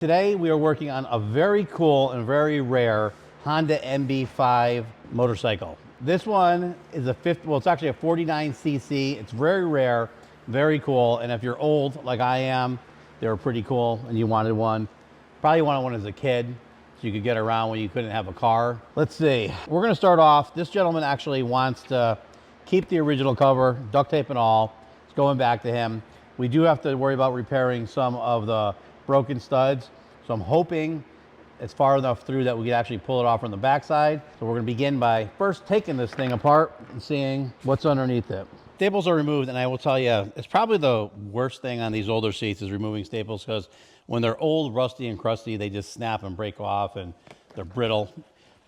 Today we are working on a very cool and very rare Honda MB5 motorcycle. This one is it's actually a 49cc. It's very rare, very cool. And if you're old like I am, they were pretty cool and you wanted one. Probably wanted one as a kid so you could get around when you couldn't have a car. Let's see, we're gonna start off. This gentleman actually wants to keep the original cover, duct tape and all. It's going back to him. We do have to worry about repairing some of the broken studs. So I'm hoping it's far enough through that we can actually pull it off from the backside. So we're gonna begin by first taking this thing apart and seeing what's underneath it. Staples are removed, and I will tell you, it's probably the worst thing on these older seats is removing staples, because when they're old, rusty, and crusty, they just snap and break off and they're brittle.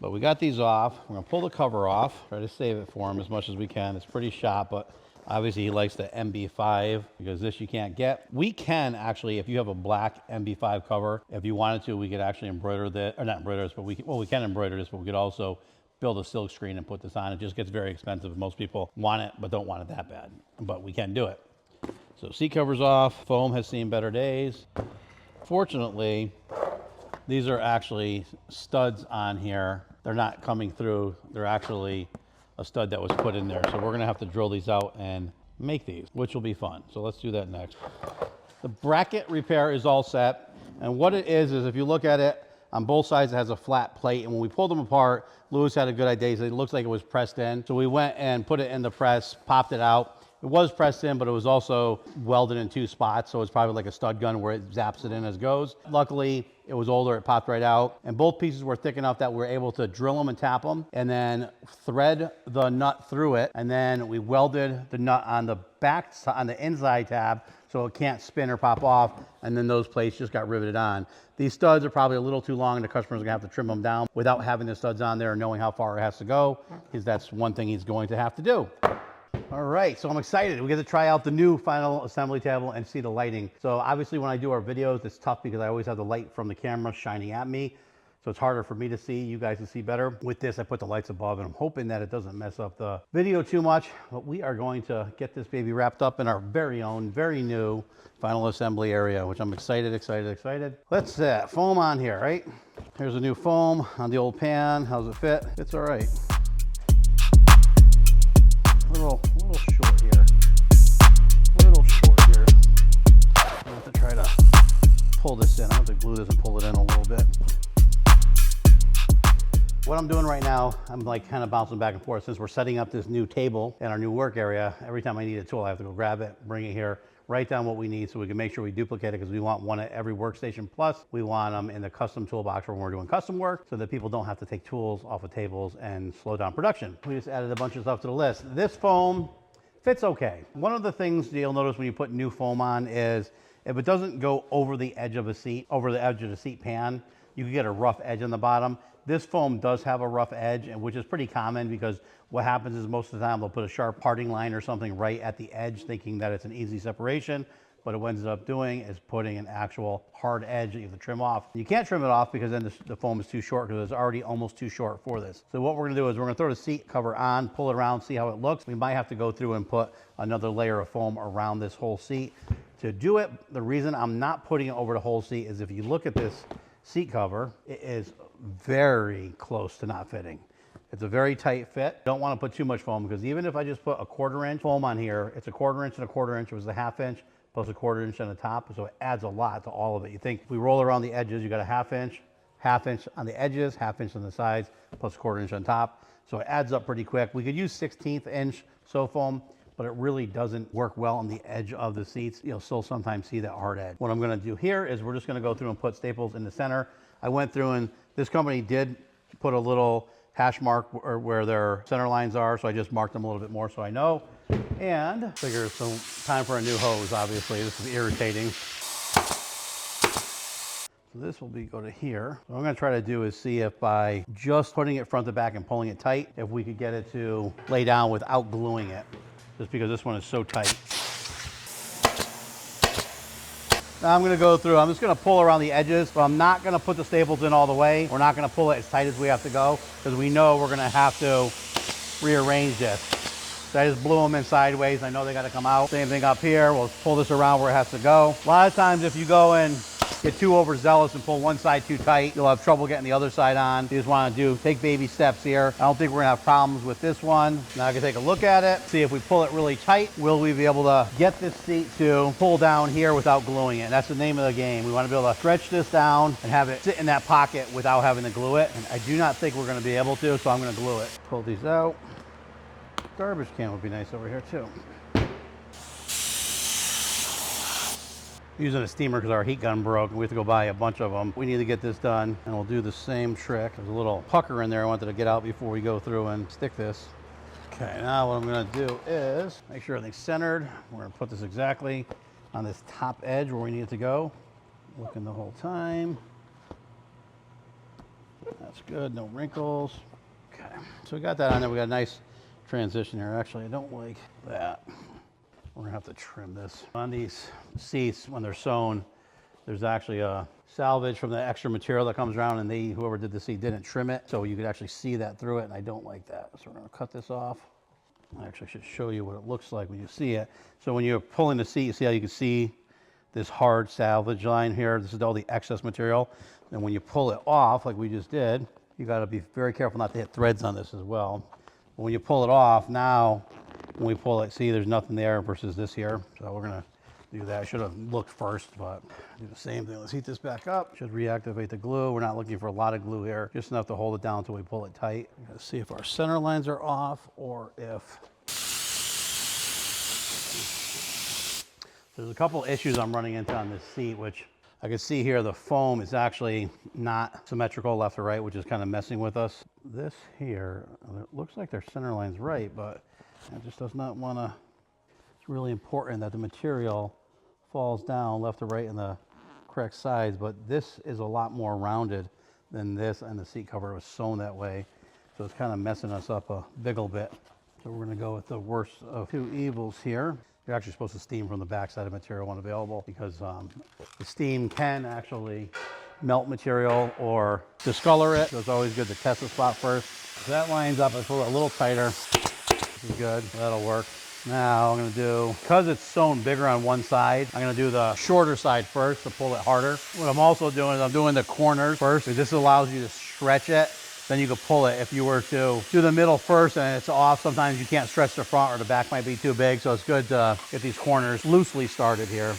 But we got these off. We're gonna pull the cover off, try to save it for him as much as we can. It's pretty shot, but obviously he likes the MB5 because this you can't get. We can actually, if you have a black MB5 cover, if you wanted to, we could actually embroider this, or not embroider this, but we can embroider this, but we could also build a silk screen and put this on. It just gets very expensive. Most people want it, but don't want it that bad, but we can do it. So seat covers off. Foam has seen better days. Fortunately, these are actually studs on here. They're not coming through. They're actually a stud that was put in there. So we're gonna have to drill these out and make these, which will be fun. So let's do that next. The bracket repair is all set. And what it is if you look at it, on both sides it has a flat plate. And when we pulled them apart, Lewis had a good idea. He said it looks like it was pressed in. So we went and put it in the press, popped it out. It was pressed in, but it was also welded in two spots. So it's probably like a stud gun where it zaps it in as goes. Luckily, it was older, it popped right out. And both pieces were thick enough that we were able to drill them and tap them and then thread the nut through it. And then we welded the nut on the back, on the inside tab, so it can't spin or pop off. And then those plates just got riveted on. These studs are probably a little too long and the customer's gonna have to trim them down without having the studs on there and knowing how far it has to go, because that's one thing he's going to have to do. All right, so I'm excited. We get to try out the new final assembly table and see the lighting. So obviously when I do our videos, it's tough because I always have the light from the camera shining at me. So it's harder for me to see, you guys to see better. With this, I put the lights above and I'm hoping that it doesn't mess up the video too much. But we are going to get this baby wrapped up in our very own, very new final assembly area, which I'm excited. Let's foam on here, right? Here's a new foam on the old pan. How's it fit? It's all right. A little short here. I have to try to pull this in. I have to glue this and pull it in a little bit. What I'm doing right now, I'm like kind of bouncing back and forth. Since we're setting up this new table in our new work area, every time I need a tool, I have to go grab it, bring it here, write down what we need so we can make sure we duplicate it, because we want one at every workstation. Plus, we want them in the custom toolbox when we're doing custom work so that people don't have to take tools off of tables and slow down production. We just added a bunch of stuff to the list. This foam fits okay. One of the things you'll notice when you put new foam on is if it doesn't go over the edge of a seat, over the edge of the seat pan, you can get a rough edge on the bottom. This foam does have a rough edge, and which is pretty common, because what happens is most of the time they'll put a sharp parting line or something right at the edge thinking that it's an easy separation. What it ends up doing is putting an actual hard edge that you have to trim off. You can't trim it off because then the foam is too short, because it's already almost too short for this. So what we're gonna do is we're gonna throw the seat cover on, pull it around, see how it looks. We might have to go through and put another layer of foam around this whole seat. To do it, the reason I'm not putting it over the whole seat is if you look at this seat cover, it is very close to not fitting. It's a very tight fit. Don't want to put too much foam, because even if I just put a 1/4 inch foam on here, it's a 1/4 inch and a 1/4 inch. It was a 1/2 inch plus a 1/4 inch on the top. So it adds a lot to all of it. You think if we roll around the edges, you got a 1/2 inch on the edges, 1/2 inch on the sides, plus a 1/4 inch on top. So it adds up pretty quick. We could use 1/16 inch so foam, but it really doesn't work well on the edge of the seats. You'll still sometimes see that hard edge. What I'm gonna do here is we're just gonna go through and put staples in the center. I went through, and this company did put a little hash mark where their center lines are, so I just marked them a little bit more so I know. And figure so time for a new hose, obviously. This is irritating. So this will go to here. What I'm gonna try to do is see if by just putting it front to back and pulling it tight, if we could get it to lay down without gluing it, just because this one is so tight. Now I'm gonna go through, I'm just gonna pull around the edges, but I'm not gonna put the staples in all the way. We're not gonna pull it as tight as we have to go, because we know we're gonna have to rearrange this. So I just blew them in sideways. I know they gotta come out. Same thing up here. We'll pull this around where it has to go. A lot of times if you go and get too overzealous and pull one side too tight, you'll have trouble getting the other side on. You just want to take baby steps here. I don't think we're gonna have problems with this one. Now I can take a look at it, see if we pull it really tight, will we be able to get this seat to pull down here without gluing it? That's the name of the game. We want to be able to stretch this down and have it sit in that pocket without having to glue it. And I do not think we're gonna be able to, so I'm gonna glue it. Pull these out. Garbage can would be nice over here too. Using a steamer because our heat gun broke and we have to go buy a bunch of them. We need to get this done and we'll do the same trick. There's a little pucker in there I wanted to get out before we go through and stick this. Okay, now what I'm gonna do is make sure everything's centered. We're gonna put this exactly on this top edge where we need it to go. Looking the whole time. That's good, no wrinkles. Okay, so we got that on there. We got a nice transition here. Actually, I don't like that. We're gonna have to trim this. On these seats, when they're sewn, there's actually a salvage from the extra material that comes around, and whoever did the seat didn't trim it, so you could actually see that through it, and I don't like that. So we're gonna cut this off. I actually should show you what it looks like when you see it. So when you're pulling the seat, you see how you can see this hard salvage line here? This is all the excess material. And when you pull it off, like we just did, you gotta be very careful not to hit threads on this as well. But when you pull it off, now, when we pull it, see there's nothing there versus this here. So we're gonna do that. I should have looked first, but do the same thing. Let's heat this back up. Should reactivate the glue. We're not looking for a lot of glue here, just enough to hold it down until we pull it tight. Let's see if our center lines are off or if... There's a couple issues I'm running into on this seat, which I can see here the foam is actually not symmetrical left or right, which is kind of messing with us. This here, it looks like their center line's right, but it just does not want to. It's really important that the material falls down left or right in the correct sides, but this is a lot more rounded than this, and the seat cover was sewn that way. So it's kind of messing us up a big ol' bit. So we're gonna go with the worst of two evils here. You're actually supposed to steam from the backside of material when available, because the steam can actually melt material or discolor it. So it's always good to test the spot first. So that lines up, I pull it a little tighter. This is good, that'll work. Now I'm gonna do, because it's sewn bigger on one side, I'm gonna do the shorter side first to pull it harder. What I'm also doing is I'm doing the corners first. This allows you to stretch it. Then you could pull it. If you were to do the middle first and it's off, sometimes you can't stretch the front or the back might be too big. So it's good to get these corners loosely started here.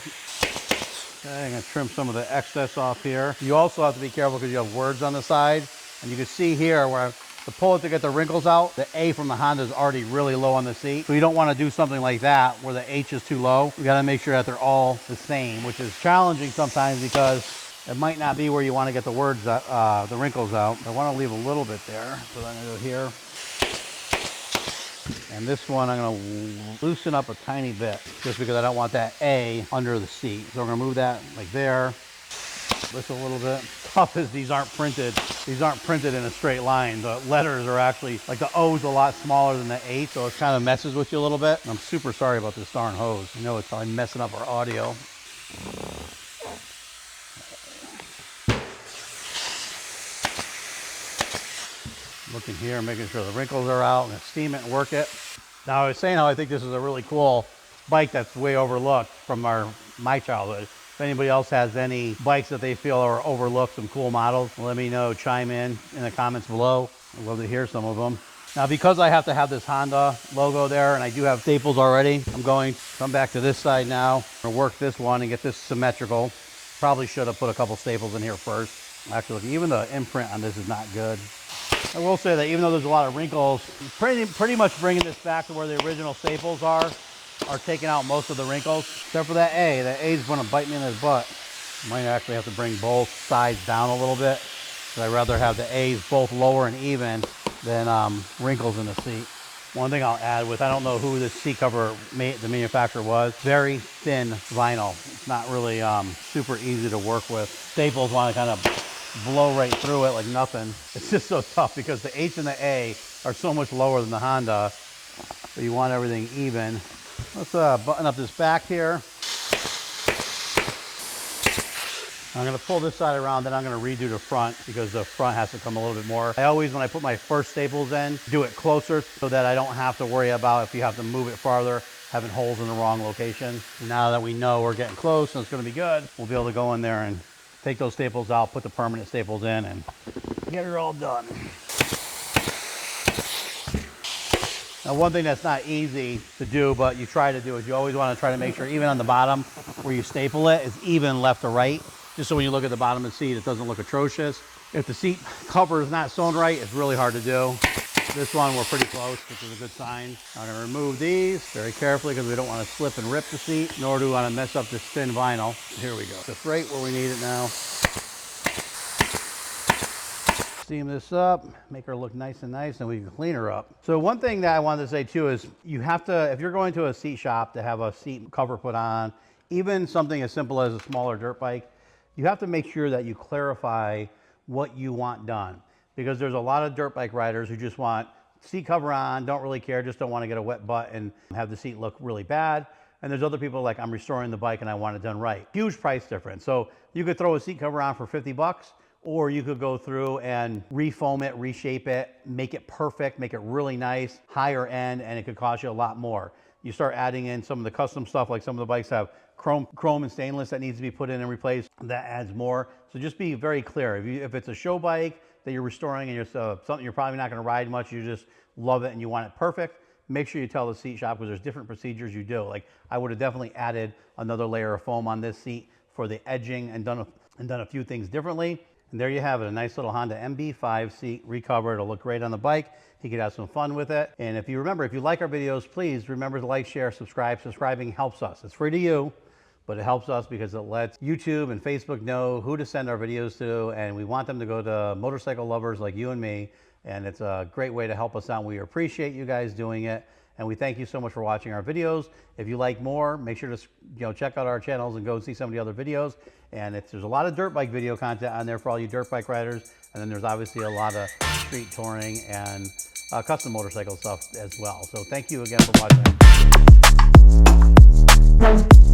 Okay, I'm gonna trim some of the excess off here. You also have to be careful because you have words on the side. And you can see here where to pull it to get the wrinkles out, the A from the Honda is already really low on the seat. So you don't want to do something like that where the H is too low. You got to make sure that they're all the same, which is challenging sometimes because it might not be where you want to get the words, the wrinkles out. I want to leave a little bit there. So I'm going to go here. And this one I'm going to loosen up a tiny bit just because I don't want that A under the seat. So we're going to move that like there. This a little bit. Tough is these aren't printed. These aren't printed in a straight line. The letters are actually, like the O's a lot smaller than the H, so it kind of messes with you a little bit. And I'm super sorry about this darn hose. I know it's probably messing up our audio. Looking here, making sure the wrinkles are out and steam it and work it. Now I was saying how I think this is a really cool bike that's way overlooked from my childhood. If anybody else has any bikes that they feel are overlooked, some cool models, let me know, chime in the comments below. I'd love to hear some of them. Now, because I have to have this Honda logo there and I do have staples already, I'm going to come back to this side now. I'm gonna work this one and get this symmetrical. Probably should have put a couple staples in here first. Actually, even the imprint on this is not good. I will say that even though there's a lot of wrinkles, pretty much bringing this back to where the original staples are taking out most of the wrinkles, except for that A. That A is going to bite me in the butt. Might actually have to bring both sides down a little bit, because I'd rather have the A's both lower and even than wrinkles in the seat. One thing I'll add with, I don't know who this seat cover the manufacturer was, very thin vinyl. It's not really super easy to work with. Staples want to kind of blow right through it like nothing. It's just so tough because the H and the A are so much lower than the Honda, so you want everything even. Let's button up this back here. I'm going to pull this side around, then I'm going to redo the front because the front has to come a little bit more. I always, when I put my first staples in, do it closer so that I don't have to worry about if you have to move it farther, having holes in the wrong location. Now that we know we're getting close and it's going to be good, we'll be able to go in there and take those staples out, put the permanent staples in, and get her all done. Now, one thing that's not easy to do, but you try to do, is you always want to try to make sure, even on the bottom where you staple it, is even left to right, just so when you look at the bottom of the seat, it doesn't look atrocious. If the seat cover is not sewn right, it's really hard to do. This one, we're pretty close, which is a good sign. I'm going to remove these very carefully because we don't want to slip and rip the seat, nor do we want to mess up this thin vinyl. Here we go. Just right where we need it now. Steam this up, make her look nice, and we can clean her up. So one thing that I wanted to say too is you have to, if you're going to a seat shop to have a seat cover put on, even something as simple as a smaller dirt bike, you have to make sure that you clarify what you want done. Because there's a lot of dirt bike riders who just want seat cover on, don't really care, just don't want to get a wet butt and have the seat look really bad. And there's other people like, I'm restoring the bike and I want it done right. Huge price difference. So you could throw a seat cover on for 50 bucks, or you could go through and refoam it, reshape it, make it perfect, make it really nice, higher end, and it could cost you a lot more. You start adding in some of the custom stuff, like some of the bikes have chrome and stainless that needs to be put in and replaced. That adds more. So just be very clear. If it's a show bike that you're restoring and you're something you're probably not going to ride much, you just love it and you want it perfect, make sure you tell the seat shop, because there's different procedures you do. Like I would have definitely added another layer of foam on this seat for the edging and done a few things differently. And there you have it, a nice little Honda MB5 seat recover. It'll look great on the bike. You could have some fun with it. And if you like our videos, please remember to like, share, subscribe. Subscribing helps us. It's free to you, but it helps us because it lets YouTube and Facebook know who to send our videos to. And we want them to go to motorcycle lovers like you and me. And it's a great way to help us out. We appreciate you guys doing it. And we thank you so much for watching our videos. If you like more, make sure to check out our channels and go see some of the other videos. And there's a lot of dirt bike video content on there for all you dirt bike riders. And then there's obviously a lot of street touring and custom motorcycle stuff as well. So thank you again for watching.